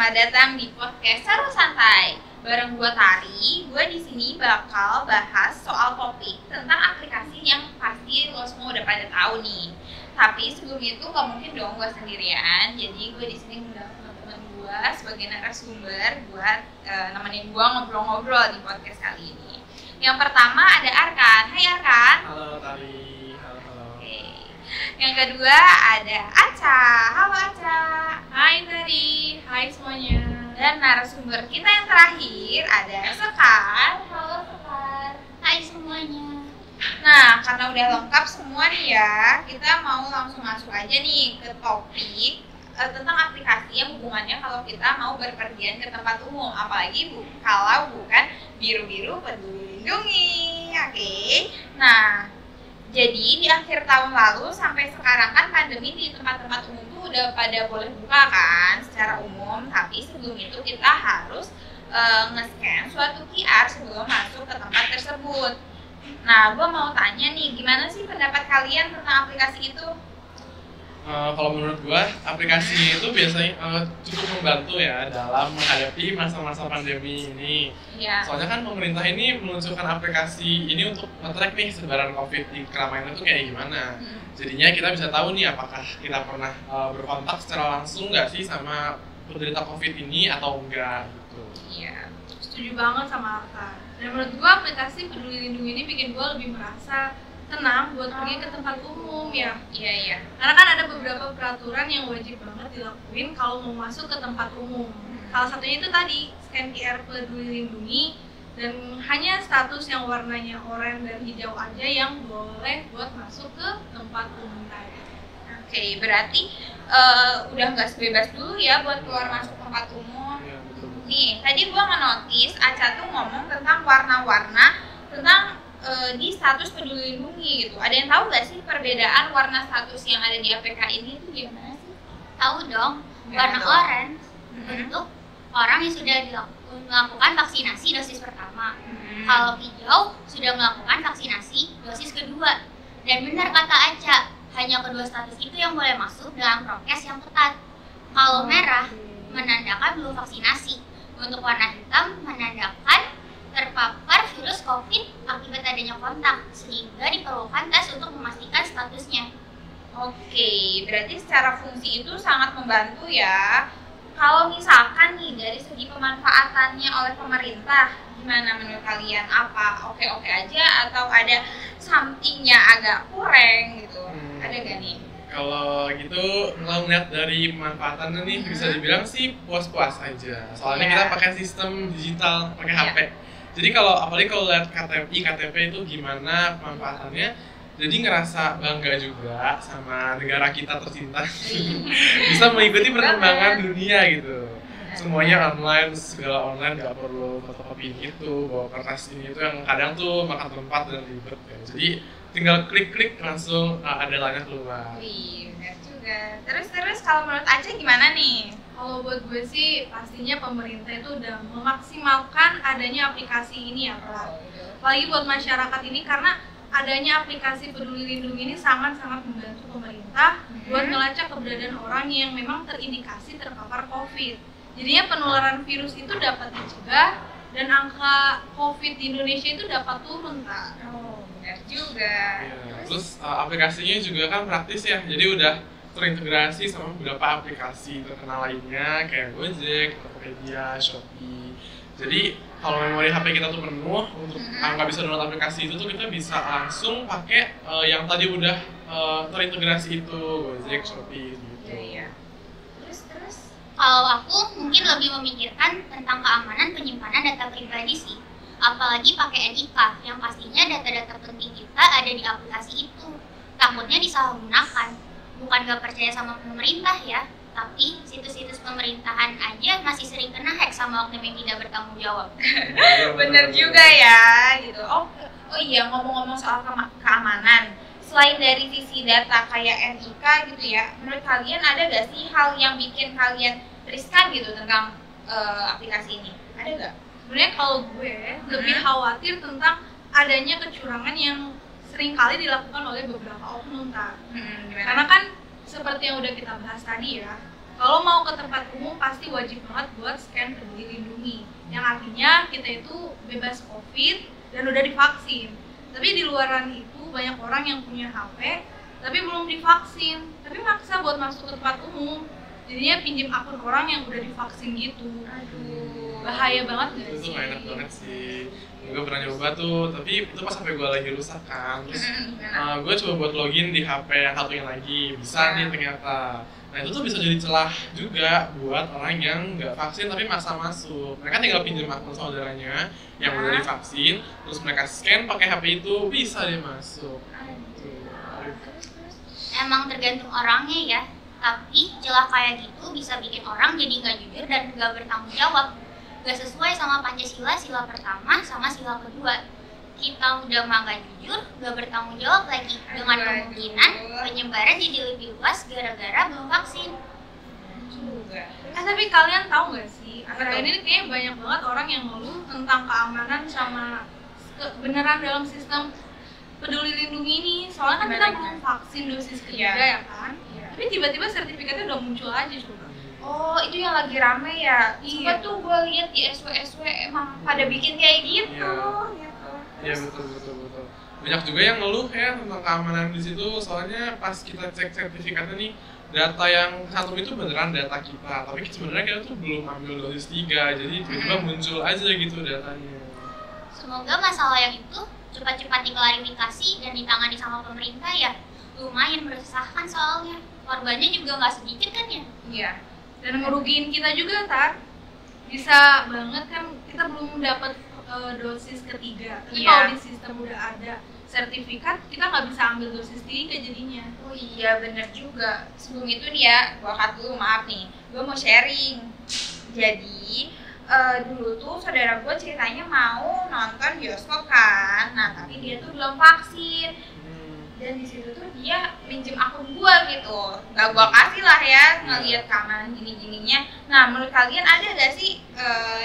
selamat datang di podcast Seru Santai. Bareng gue Tari, gue di sini bakal bahas soal topik tentang aplikasi yang pasti lo semua udah pada tahu nih. Tapi sebelum itu gak mungkin dong gue sendirian. Jadi gue di sini ngundang teman-teman gue sebagai narasumber buat nemenin gue ngobrol-ngobrol di podcast kali ini. Yang pertama ada Arkan. Hai Arkan. Halo Tari. Halo. Oke. Yang kedua ada Aca. Halo Aca. Hai Tari, hai semuanya. Dan narasumber kita yang terakhir ada Sekar. Halo Sekar. Hai semuanya. Nah, karena udah lengkap semua nih ya, kita mau langsung masuk aja nih ke topik tentang aplikasi yang hubungannya kalau kita mau berpergian ke tempat umum, apalagi kalau bukan biru-biru peduli lindungi. Oke. Nah, jadi di akhir tahun lalu sampai sekarang kan pandemi di tempat-tempat umum tuh udah pada boleh buka kan secara umum, tapi sebelum itu kita harus nge-scan suatu QR sebelum masuk ke tempat tersebut. Nah, gue mau tanya nih, gimana sih pendapat kalian tentang aplikasi itu? Kalau menurut gua, aplikasi itu biasanya cukup membantu ya dalam menghadapi masa-masa pandemi ini. Iya. Soalnya kan pemerintah ini meluncurkan aplikasi ini untuk nge-track nih sebaran COVID di keramaian itu kayak gimana. Jadinya kita bisa tahu nih apakah kita pernah berkontak secara langsung nggak sih sama penderita COVID ini atau enggak gitu. Iya. Setuju banget sama Arka. Dan menurut gua aplikasi Peduli Lindungi ini bikin gua lebih merasa tenang buat pergi ke tempat umum ya. Iya, iya. Karena kan ada beberapa peraturan yang wajib banget dilakuin kalau mau masuk ke tempat umum. Salah satunya itu tadi, scan QR Peduli Lindungi, dan hanya status yang warnanya oranye dan hijau aja yang boleh buat masuk ke tempat umum tadi. Oke, berarti udah nggak sebebas dulu ya buat keluar masuk tempat umum. Iya, betul. Nih, tadi gua nge-notice Aca tuh ngomong tentang warna-warna tentang di status peduli lindungi gitu. Ada yang tahu nggak sih perbedaan warna status yang ada di APK ini itu gimana sih? Tahu dong, Nggak warna tahu. oranye untuk orang yang sudah melakukan vaksinasi dosis pertama. Kalau hijau sudah melakukan vaksinasi dosis kedua. Dan benar kata Aca, hanya kedua status itu yang boleh masuk dalam prokes yang ketat. Kalau merah menandakan belum vaksinasi. Untuk warna hitam menandakan terpapar virus COVID akibat adanya kontak, sehingga diperlukan tes untuk memastikan statusnya. Oke, berarti secara fungsi itu sangat membantu ya. Kalau misalkan nih dari segi pemanfaatannya oleh pemerintah, gimana menurut kalian? Apa oke-oke aja atau ada something-nya agak kurang gitu? Ada gak nih? Kalau gitu, kalau ngeliat dari pemanfaatannya nih bisa dibilang sih puas-puas aja. Soalnya Iya. kita pakai sistem digital, pakai Iya. HP. Jadi apalagi kalau lihat KTP itu gimana pemanfaatannya, jadi ngerasa bangga juga sama negara kita tercinta. Bisa mengikuti perkembangan dunia gitu. Semuanya online, segala online, nggak perlu fotokopi itu, bawa kertas ini itu yang kadang tuh makan tempat dan ribet ya. Jadi tinggal klik-klik langsung ada layar keluar. Wih, benar juga. Terus kalau menurut Aca gimana nih? Kalau buat gue sih pastinya pemerintah itu udah memaksimalkan adanya aplikasi ini ya Kak. Apalagi buat masyarakat ini karena adanya aplikasi Peduli Lindungi ini sangat-sangat membantu pemerintah buat melacak keberadaan orang yang memang terindikasi terpapar COVID. Jadinya penularan virus itu dapat dicegah dan angka COVID di Indonesia itu dapat turun Kak. Oh, benar juga. Iya. Terus aplikasinya juga kan praktis ya, jadi udah terintegrasi sama beberapa aplikasi terkenal lainnya kayak Gojek, Tokopedia, Shopee. Jadi kalau memori HP kita tuh penuh untuk nggak bisa download aplikasi itu tuh kita bisa langsung pakai yang tadi udah terintegrasi itu Gojek, Shopee gitu. Iya. Terus Kalau aku mungkin lebih memikirkan tentang keamanan penyimpanan data pribadi sih. Apalagi pakai NIK, yang pastinya data-data penting kita ada di aplikasi itu. Takutnya disalahgunakan. Bukan gak percaya sama pemerintah ya, tapi situs-situs pemerintahan aja masih sering kena hack sama oknum yang tidak bertanggung jawab. bener juga ya gitu. Oh iya, ngomong-ngomong soal keamanan, selain dari sisi data kayak NIK gitu ya, menurut kalian ada gak sih hal yang bikin kalian riskan gitu tentang aplikasi ini? Ada gak? Sebenarnya kalau gue lebih khawatir tentang adanya kecurangan yang sering kali dilakukan oleh beberapa oknum Kak. Gimana? Karena kan seperti yang udah kita bahas tadi ya, Kalau mau ke tempat umum pasti wajib banget buat scan Peduli Lindungi, yang artinya kita itu bebas COVID dan udah divaksin. Tapi di luaran itu banyak orang yang punya HP tapi belum divaksin, tapi maksa buat masuk ke tempat umum. Jadinya pinjem akun orang yang udah divaksin gitu. Aduh, Bahaya banget gak Itu sih? tuh gak enak banget sih. Gue pernah nyoba tuh, tapi itu pas HP gue lagi rusak kan. Terus gue coba buat login di HP yang satunya lagi, bisa nih ternyata. Nah itu tuh bisa jadi celah juga buat orang yang nggak vaksin tapi maksa masuk. Mereka tinggal pinjam akun saudaranya yang udah divaksin, terus mereka scan pakai HP itu, bisa dia masuk. Emang tergantung orangnya ya, tapi celah kayak gitu bisa bikin orang jadi nggak jujur dan nggak bertanggung jawab, nggak sesuai sama Pancasila sila pertama sama sila kedua. Kita udah mah nggak jujur, nggak bertanggung jawab lagi, dengan kemungkinan penyebaran jadi lebih luas gara-gara belum vaksin. juga. Tapi kalian tahu nggak sih, Apa akhir tuh? ini kayaknya banyak banget orang yang ngeluh tentang keamanan sama kebenaran dalam sistem Peduli Lindungi ini. Soalnya kan kita Gimana? belum vaksin dosis ketiga Iya. ya kan, Iya. tapi tiba-tiba sertifikatnya udah muncul aja coba. Oh, itu yang lagi rame ya? Iya. Sempat tuh gue lihat di SW emang pada bikin kayak gitu. Iya. Gitu. Iya betul. Banyak juga yang ngeluh ya tentang keamanan di situ. Soalnya pas kita cek sertifikatnya nih, data yang satu itu beneran data kita, tapi sebenarnya kita tuh belum ambil dosis 3, jadi tiba-tiba muncul aja gitu datanya. Semoga masalah yang itu cepat-cepat diklarifikasi dan ditangani sama pemerintah ya. Lumayan meresahkan soalnya, korbannya juga nggak sedikit kan ya. Iya. Dan ngerugiin kita juga, Tar. Bisa banget kan kita belum dapat dosis ketiga, tapi Iya. kalau di sistem udah ada sertifikat, kita nggak bisa ambil dosis 3 jadinya. Oh iya bener juga. Sebelum itu nih ya, gue cut dulu, maaf nih. Gue mau sharing. Jadi dulu tuh saudara gue ceritanya mau nonton bioskop kan. Nah tapi dia tuh belum vaksin. Dan di situ tuh dia minjem akun gue gitu. Gak gue kasih lah ya ngeliat keamanan gini-gininya. Nah menurut kalian ada gak sih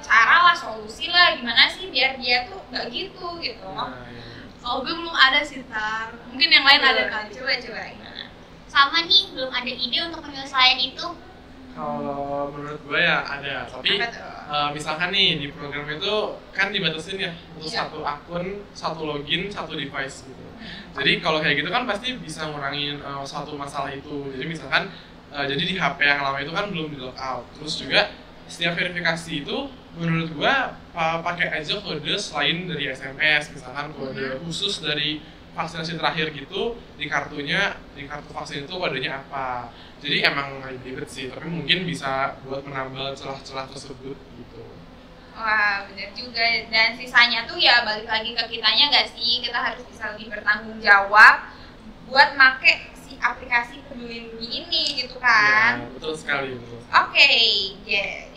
cara lah, solusi lah gimana sih biar dia tuh gak gitu gitu. Nah, iya. Kalau gue belum ada sih, Tar. Mungkin yang lain ada kali. Coba gimana? Sama nih, belum ada ide untuk penyelesaian itu. Kalau menurut gue ya ada, tapi Apa tuh? misalkan nih di program itu kan dibatasin ya untuk Iya. satu akun, satu login, satu device gitu. Jadi kalau kayak gitu kan pasti bisa ngurangin satu masalah itu. Jadi misalkan jadi di HP yang lama itu kan belum di lockout. Terus juga setiap verifikasi itu menurut gua pakai aja kode selain dari SMS, misalkan kode khusus dari vaksinasi terakhir gitu di kartunya, di kartu vaksin itu kodenya apa. Jadi emang ribet sih, tapi mungkin bisa buat menambal celah-celah tersebut gitu. Wah bener juga, dan sisanya tuh ya balik lagi ke kitanya gak sih, kita harus bisa lebih bertanggung jawab buat make si aplikasi Peduli Lindungi ini gitu kan. Ya, betul sekali, betul. Oke,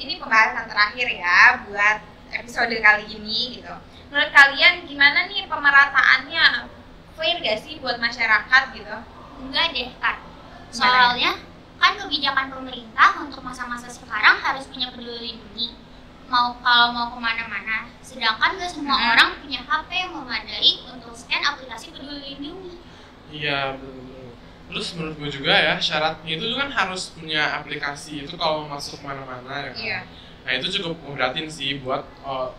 ini pembahasan terakhir ya buat episode kali ini gitu. Menurut kalian gimana nih pemerataannya, fair gak sih buat masyarakat gitu? Enggak deh, Kak. Soalnya kan kebijakan pemerintah untuk masa-masa sekarang harus punya Peduli Lindungi. Kalau mau kemana-mana, sedangkan gak semua orang punya HP yang memadai untuk scan aplikasi Peduli Lindungi. Iya, betul. Terus menurut gue juga ya, syaratnya itu kan harus punya aplikasi itu kalau mau masuk kemana-mana ya kan? Iya. Nah itu cukup memberatin sih buat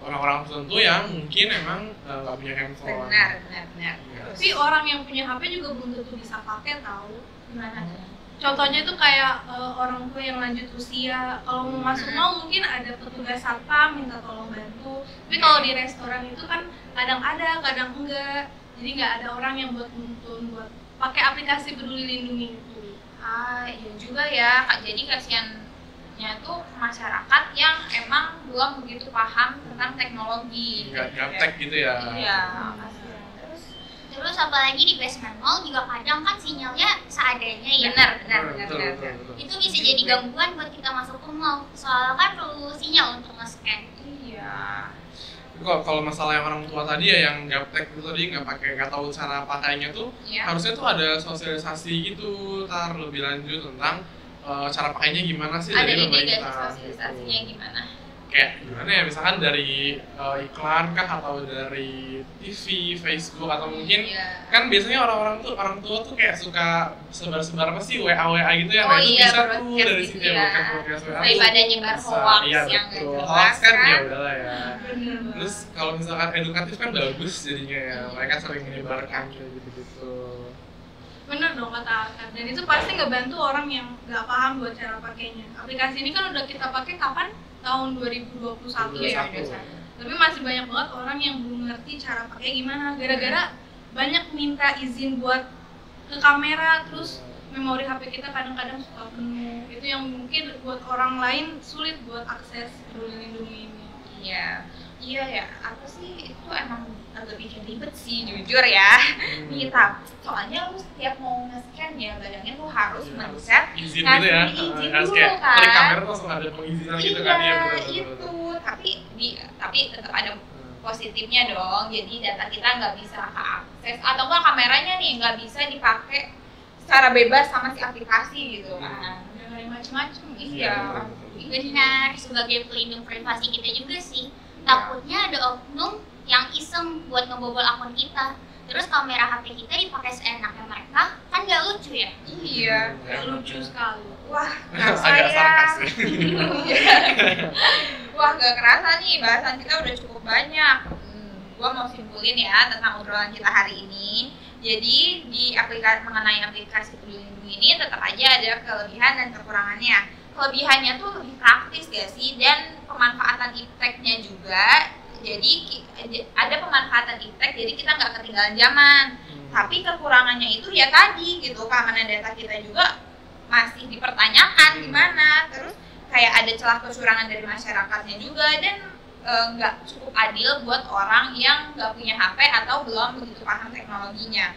orang-orang tertentu yang mungkin emang nggak punya handphone. Benar. Iya. Tapi orang yang punya HP juga belum tentu bisa pakai, tahu. Gimana tuh? Contohnya tuh kayak orang tua yang lanjut usia, kalau mau masuk mall mungkin ada petugas satpam minta tolong bantu. Tapi kalau di restoran itu kan kadang ada, kadang enggak. Jadi nggak ada orang yang buat nuntun buat pakai aplikasi Peduli Lindungi itu. Ah iya juga ya, Kak. Jadi kasihannya tuh masyarakat yang emang belum begitu paham tentang teknologi. Nggak gaptek gitu ya. Iya, kasihan. Terus apalagi di basement mall juga kadang kan sinyalnya seadanya ya. Benar. Betul. Itu bisa jadi gangguan buat kita masuk ke mall. Soalnya kan perlu sinyal untuk nge-scan. Iya. Kalau masalah yang orang tua tadi ya yang gaptek itu tadi nggak tahu cara pakainya tuh, Iya. harusnya tuh ada sosialisasi gitu, lebih lanjut tentang cara pakainya gimana sih Ada dari ide gak pemerintah. sih sosialisasinya gimana? kayak gimana ya, misalkan dari iklan kah atau dari TV, Facebook atau mungkin kan biasanya orang tua tuh kayak suka sebar-sebar apa sih WA gitu ya, nah itu bisa tuh dari situ ya broadcast WA daripada nyebar hoax iya yang betul, nggak hoax jelas kan kan. ya udahlah ya. Terus kalau misalkan edukatif kan bagus jadinya ya, mereka sering menyebarkan kayak gitu-gitu. Bener dong kata Akan, dan itu pasti ngebantu orang yang nggak paham buat cara pakainya. Aplikasi ini kan udah kita pakai kapan? Tahun 2021 ya. Tapi masih banyak banget orang yang belum ngerti cara pakai gimana, gara-gara banyak minta izin buat ke kamera, terus memori HP kita kadang-kadang suka penuh. Itu yang mungkin buat orang lain sulit buat akses Peduli Lindungi ini. Iya ya, apa sih itu emang agak bikin ribet sih jujur ya. Kita soalnya lu setiap mau nge-scan ya, bayangin lu harus men-set izin gitu ya, harus kayak klik kamera langsung ada pengizinan gitu kan ya. Itu tapi tetap ada positifnya dong, jadi data kita nggak bisa keakses atau nggak kameranya nih nggak bisa dipakai secara bebas sama si aplikasi gitu kan. Macam-macam. Iya. Benar, sebagai pelindung privasi kita juga sih. Takutnya ada oknum yang iseng buat ngebobol akun kita, terus kamera HP kita dipakai seenaknya mereka, kan nggak lucu ya? Iya, Lucu sekali. wah Agak kerasa sarkas ya. Wah gak kerasa nih, bahasan kita udah cukup banyak. Gua mau simpulin ya tentang obrolan kita hari ini. Jadi mengenai aplikasi Peduli Lindungi ini tetap aja ada kelebihan dan kekurangannya. Kelebihannya tuh lebih praktis gak sih, dan pemanfaatan ipteknya juga. Jadi ada pemanfaatan iptek, jadi kita nggak ketinggalan zaman. Tapi kekurangannya itu ya tadi gitu, keamanan data kita juga masih dipertanyakan gimana. Terus kayak ada celah kecurangan dari masyarakatnya juga, dan nggak cukup adil buat orang yang nggak punya HP atau belum begitu paham teknologinya.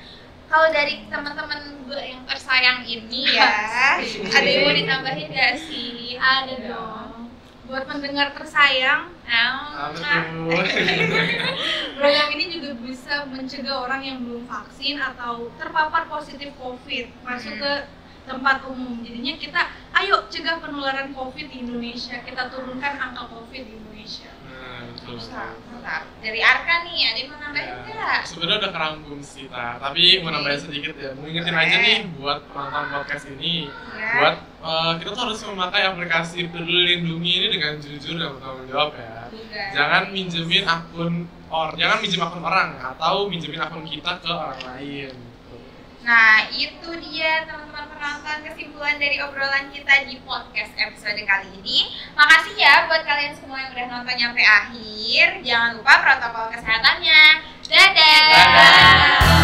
Kalau dari teman-teman gue yang tersayang ini ya, ada yang mau ditambahin gak sih? Ada dong. Buat pendengar tersayang, program ini juga bisa mencegah orang yang belum vaksin atau terpapar positif COVID masuk ke tempat umum. Jadinya kita, ayo cegah penularan COVID di Indonesia. Kita turunkan angka COVID di Indonesia. Mantap. Dari Arka nih, ada yang mau nambahin nggak? Sebenarnya udah kerangkum sih, tapi mau nambahin sedikit ya. Mengingetin aja nih buat penonton podcast ini, buat kita tuh harus memakai aplikasi Peduli Lindungi ini dengan jujur dan bertanggung jawab ya. Jangan minjemin akun orang atau minjemin akun kita ke orang lain. Nah, itu dia teman-teman penonton kesimpulan dari obrolan kita di podcast episode kali ini. Makasih ya buat kalian semua yang udah nonton sampai akhir. Jangan lupa protokol kesehatannya. Dadah!